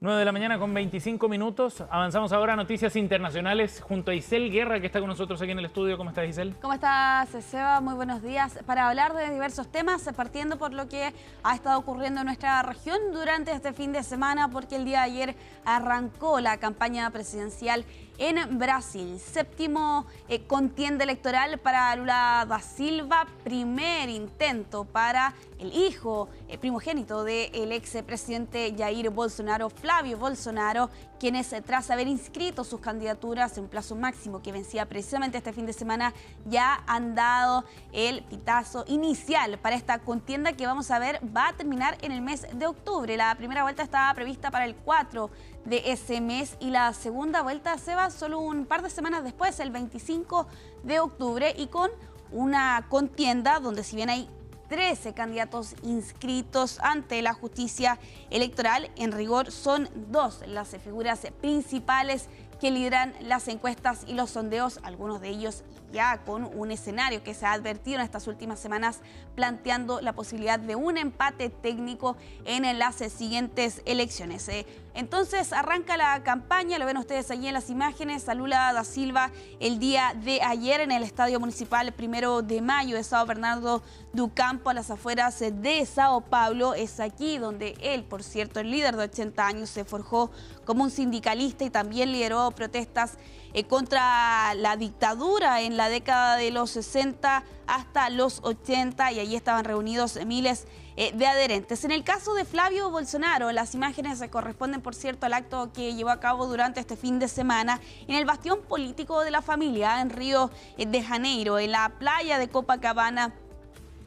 9 de la mañana con 25 minutos. Avanzamos ahora a noticias internacionales junto a Isel Guerra, que está con nosotros aquí en el estudio. ¿Cómo estás, Isel? ¿Cómo estás, Seba? Muy buenos días. Para hablar de diversos temas, partiendo por lo que ha estado ocurriendo en nuestra región durante este fin de semana, porque el día de ayer arrancó la campaña presidencial en Brasil. Séptimo contienda electoral para Lula da Silva, primer intento para el hijo primogénito del expresidente Jair Bolsonaro, Flavio Bolsonaro, quienes tras haber inscrito sus candidaturas en un plazo máximo que vencía precisamente este fin de semana, ya han dado el pitazo inicial para esta contienda que vamos a ver va a terminar en el mes de octubre. La primera vuelta estaba prevista para el 4 de ese mes y la segunda vuelta se va solo un par de semanas después, el 25 de octubre, y con una contienda donde, si bien hay 13 candidatos inscritos ante la justicia electoral, en rigor son dos las figuras principales que lideran las encuestas y los sondeos, algunos de ellos ya con un escenario que se ha advertido en estas últimas semanas, planteando la posibilidad de un empate técnico en las siguientes elecciones. Entonces arranca la campaña, lo ven ustedes allí en las imágenes, a Lula da Silva el día de ayer en el Estadio Municipal 1 de Mayo de São Bernardo do Campo, a las afueras de Sao Paulo. Es aquí donde él, por cierto, el líder de 80 años, se forjó como un sindicalista y también lideró protestas contra la dictadura en la década de los 60 hasta los 80, y allí estaban reunidos miles de adherentes. En el caso de Flavio Bolsonaro, las imágenes se corresponden, por cierto, al acto que llevó a cabo durante este fin de semana en el bastión político de la familia en Río de Janeiro, en la playa de Copacabana,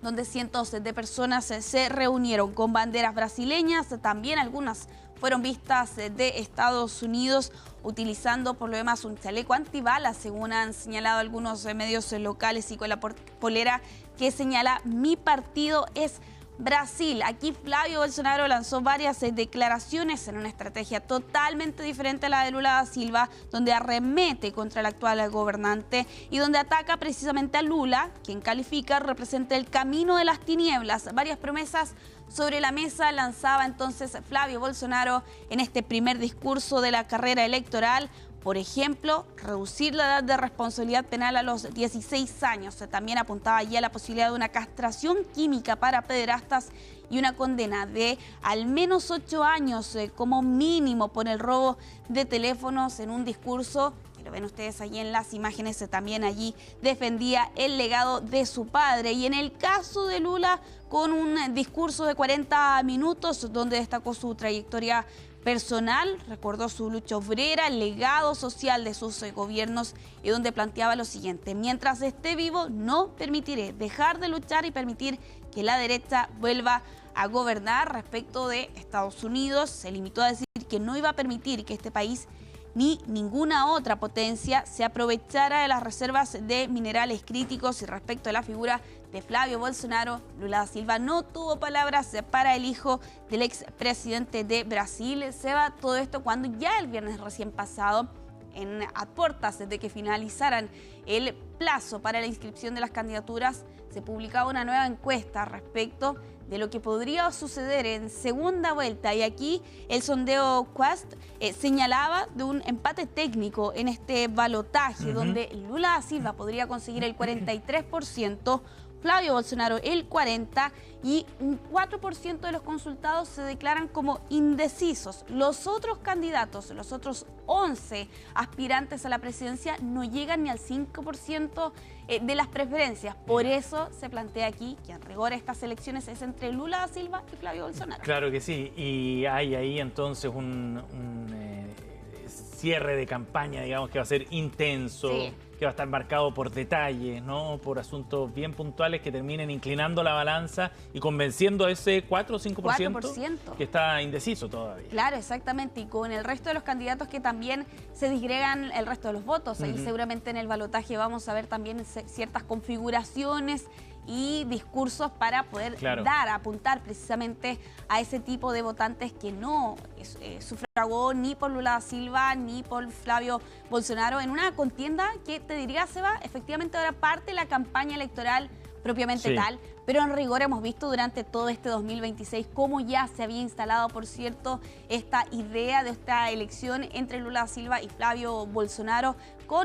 donde cientos de personas se reunieron con banderas brasileñas. También algunas fueron vistas de Estados Unidos, utilizando por lo demás un chaleco antibalas, según han señalado algunos medios locales, y con la polera que señala "Mi partido es Brasil". Aquí Flavio Bolsonaro lanzó varias declaraciones en una estrategia totalmente diferente a la de Lula da Silva, donde arremete contra el actual gobernante y donde ataca precisamente a Lula, quien califica representa el camino de las tinieblas. Varias promesas sobre la mesa lanzaba entonces Flavio Bolsonaro en este primer discurso de la carrera electoral. Por ejemplo, reducir la edad de responsabilidad penal a los 16 años. También apuntaba ya a la posibilidad de una castración química para pederastas y una condena de al menos 8 años como mínimo por el robo de teléfonos, en un discurso que lo ven ustedes allí en las imágenes. También allí defendía el legado de su padre. Y en el caso de Lula, con un discurso de 40 minutos donde destacó su trayectoria personal, recordó su lucha obrera, el legado social de sus gobiernos, y donde planteaba lo siguiente: mientras esté vivo no permitiré dejar de luchar y permitir que la derecha vuelva a gobernar. Respecto de Estados Unidos, se limitó a decir que no iba a permitir que este país ni ninguna otra potencia se aprovechara de las reservas de minerales críticos. Y respecto a la figura de Flavio Bolsonaro, Lula da Silva no tuvo palabras para el hijo del expresidente de Brasil. Se va todo esto cuando ya el viernes recién pasado, a puertas de que finalizaran el plazo para la inscripción de las candidaturas, se publicaba una nueva encuesta respecto de lo que podría suceder en segunda vuelta. Y aquí el sondeo Quest señalaba de un empate técnico en este balotaje, donde Lula da Silva podría conseguir el 43%, Flavio Bolsonaro el 40%, y un 4% de los consultados se declaran como indecisos. Los otros candidatos, los otros 11 aspirantes a la presidencia, no llegan ni al 5% de las preferencias. Por eso se plantea aquí que en rigor estas elecciones es entre Lula da Silva y Flavio Bolsonaro. Claro que sí, y hay ahí entonces un cierre de campaña, digamos, que va a ser intenso. Sí. Que va a estar marcado por detalles, ¿no? Por asuntos bien puntuales que terminen inclinando la balanza y convenciendo a ese 4 o 5% que está indeciso todavía. Claro, exactamente, y con el resto de los candidatos que también se disgregan el resto de los votos. Y seguramente en el balotaje vamos a ver también ciertas configuraciones y discursos para poder apuntar precisamente a ese tipo de votantes que no sufragó ni por Lula da Silva ni por Flavio Bolsonaro, en una contienda que, te diría, Seba, efectivamente ahora parte de la campaña electoral propiamente tal, pero en rigor hemos visto durante todo este 2026 cómo ya se había instalado, por cierto, esta idea de esta elección entre Lula da Silva y Flavio Bolsonaro,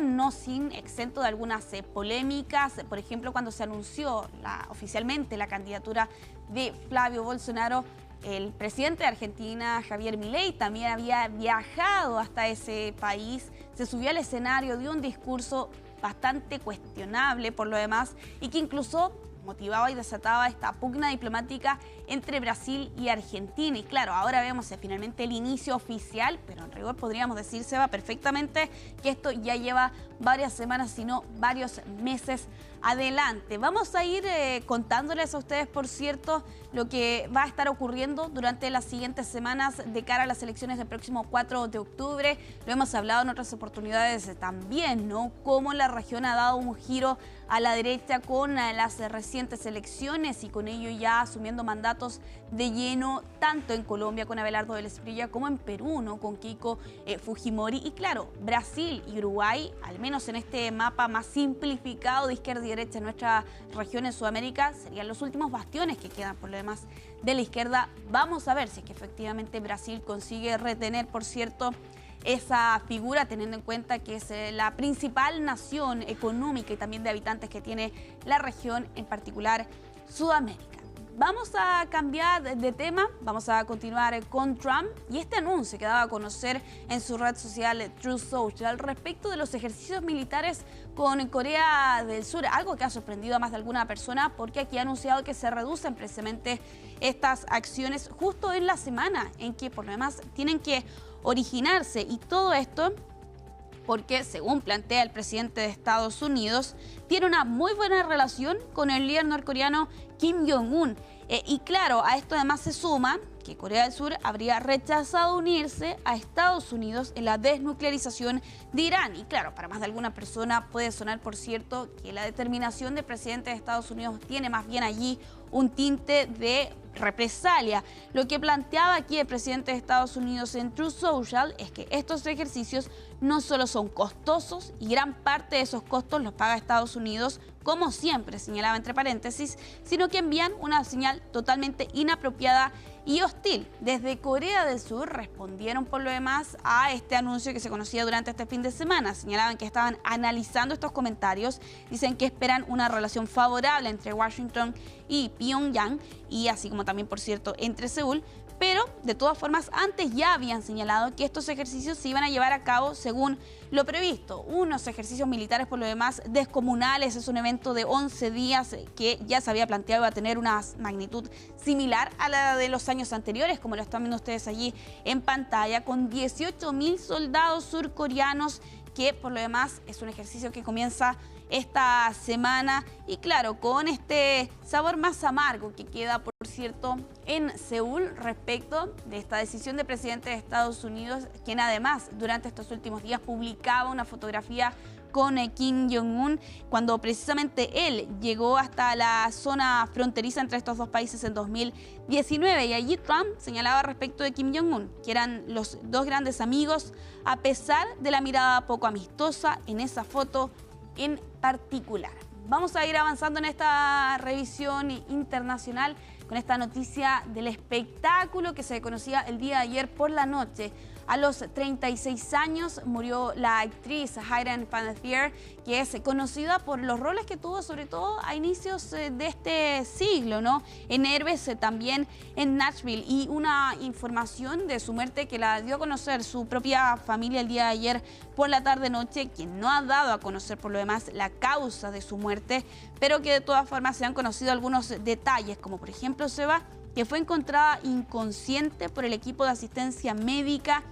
no sin exento de algunas polémicas. Por ejemplo, cuando se anunció oficialmente la candidatura de Flavio Bolsonaro, el presidente de Argentina, Javier Milei, también había viajado hasta ese país, se subió al escenario, dio un discurso bastante cuestionable por lo demás y que incluso motivaba y desataba esta pugna diplomática entre Brasil y Argentina. Y claro, ahora vemos finalmente el inicio oficial, pero en rigor podríamos decir, Seba, perfectamente que esto ya lleva varias semanas, si no varios meses adelante. Vamos a ir contándoles a ustedes, por cierto, lo que va a estar ocurriendo durante las siguientes semanas de cara a las elecciones del próximo 4 de octubre. Lo hemos hablado en otras oportunidades también, ¿no? Cómo la región ha dado un giro a la derecha con las recientes elecciones y con ello ya asumiendo mandatos de lleno tanto en Colombia con Abelardo del Espriella como en Perú, ¿no? Con Keiko Fujimori. Y claro, Brasil y Uruguay, al menos en este mapa más simplificado de izquierda y derecha en nuestra región en Sudamérica, serían los últimos bastiones que quedan por lo demás de la izquierda. Vamos a ver si es que efectivamente Brasil consigue retener, por cierto, esa figura, teniendo en cuenta que es la principal nación económica y también de habitantes que tiene la región, en particular Sudamérica. Vamos a cambiar de tema, vamos a continuar con Trump y este anuncio que daba a conocer en su red social Truth Social respecto de los ejercicios militares con Corea del Sur, algo que ha sorprendido a más de alguna persona porque aquí ha anunciado que se reducen precisamente estas acciones justo en la semana en que por lo demás tienen que originarse, y todo esto porque, según plantea el presidente de Estados Unidos, tiene una muy buena relación con el líder norcoreano Kim Jong-un. Y claro, a esto además se suma que Corea del Sur habría rechazado unirse a Estados Unidos en la desnuclearización de Irán. Y claro, para más de alguna persona puede sonar, por cierto, que la determinación del presidente de Estados Unidos tiene más bien allí un tinte de represalia. Lo que planteaba aquí el presidente de Estados Unidos en Truth Social es que estos ejercicios no solo son costosos y gran parte de esos costos los paga Estados Unidos, como siempre señalaba entre paréntesis, sino que envían una señal totalmente inapropiada y hostil. Desde Corea del Sur respondieron por lo demás a este anuncio que se conocía durante este fin de semana. Señalaban que estaban analizando estos comentarios, dicen que esperan una relación favorable entre Washington y Pyongyang y así como también, por cierto, entre Seúl. Pero, de todas formas, antes ya habían señalado que estos ejercicios se iban a llevar a cabo según lo previsto. Unos ejercicios militares, por lo demás, descomunales. Es un evento de 11 días que ya se había planteado iba a tener una magnitud similar a la de los años anteriores, como lo están viendo ustedes allí en pantalla, con 18.000 soldados surcoreanos, que por lo demás es un ejercicio que comienza esta semana y claro, con este sabor más amargo que queda, por cierto, en Seúl respecto de esta decisión del presidente de Estados Unidos, quien además durante estos últimos días publicaba una fotografía con Kim Jong-un cuando precisamente él llegó hasta la zona fronteriza entre estos dos países en 2019 y allí Trump señalaba respecto de Kim Jong-un que eran los dos grandes amigos a pesar de la mirada poco amistosa en esa foto en particular. Vamos a ir avanzando en esta revisión internacional con esta noticia del espectáculo que se conocía el día de ayer por la noche. A los 36 años murió la actriz Hayden Panettiere, que es conocida por los roles que tuvo sobre todo a inicios de este siglo, ¿no? En Héroes, también en Nashville. Y una información de su muerte que la dio a conocer su propia familia el día de ayer por la tarde-noche, quien no ha dado a conocer por lo demás la causa de su muerte, pero que de todas formas se han conocido algunos detalles, como por ejemplo, Seba, que fue encontrada inconsciente por el equipo de asistencia médica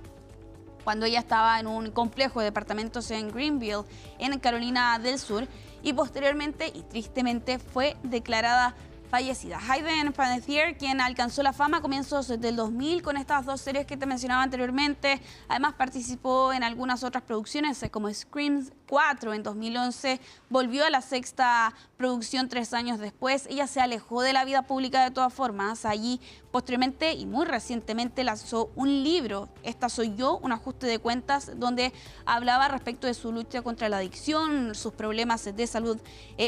cuando ella estaba en un complejo de departamentos en Greenville, en Carolina del Sur, y posteriormente y tristemente fue declarada fallecida. Hayden Panettiere, quien alcanzó la fama a comienzos del 2000 con estas dos series que te mencionaba anteriormente. Además participó en algunas otras producciones como Scream 4 en 2011. Volvió a la sexta producción 3 años después. Ella se alejó de la vida pública de todas formas. Allí Posteriormente y muy recientemente lanzó un libro, Esta soy yo, un ajuste de cuentas, donde hablaba respecto de su lucha contra la adicción, sus problemas de salud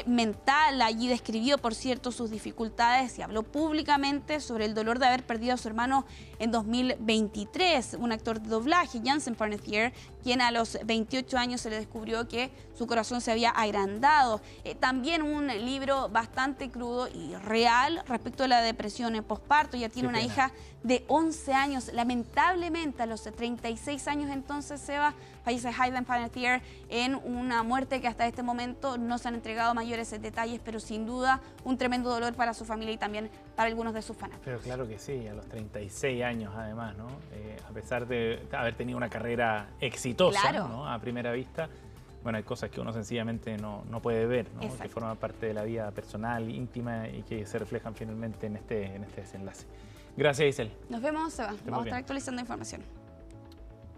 mental. Allí describió, por cierto, sus dificultades y habló públicamente sobre el dolor de haber perdido a su hermano en 2023. Un actor de doblaje, Jansen Panettiere, quien a los 28 años se le descubrió que su corazón se había agrandado. También un libro bastante crudo y real respecto a la depresión en posparto. Ya tiene una hija de 11 años. Lamentablemente, a los 36 años entonces, Seba, fallece Hayden Panettiere en una muerte que hasta este momento no se han entregado mayores detalles, pero sin duda un tremendo dolor para su familia y también para algunos de sus fanáticos. Pero claro que sí, a los 36 años además, ¿no? A pesar de haber tenido una carrera exitosa, claro, ¿no? A primera vista, bueno, hay cosas que uno sencillamente no puede ver, ¿no? Que forman parte de la vida personal, íntima y que se reflejan finalmente en este desenlace. Gracias, Isel. Nos vemos, Seba. Vamos a estar actualizando información.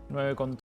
9 con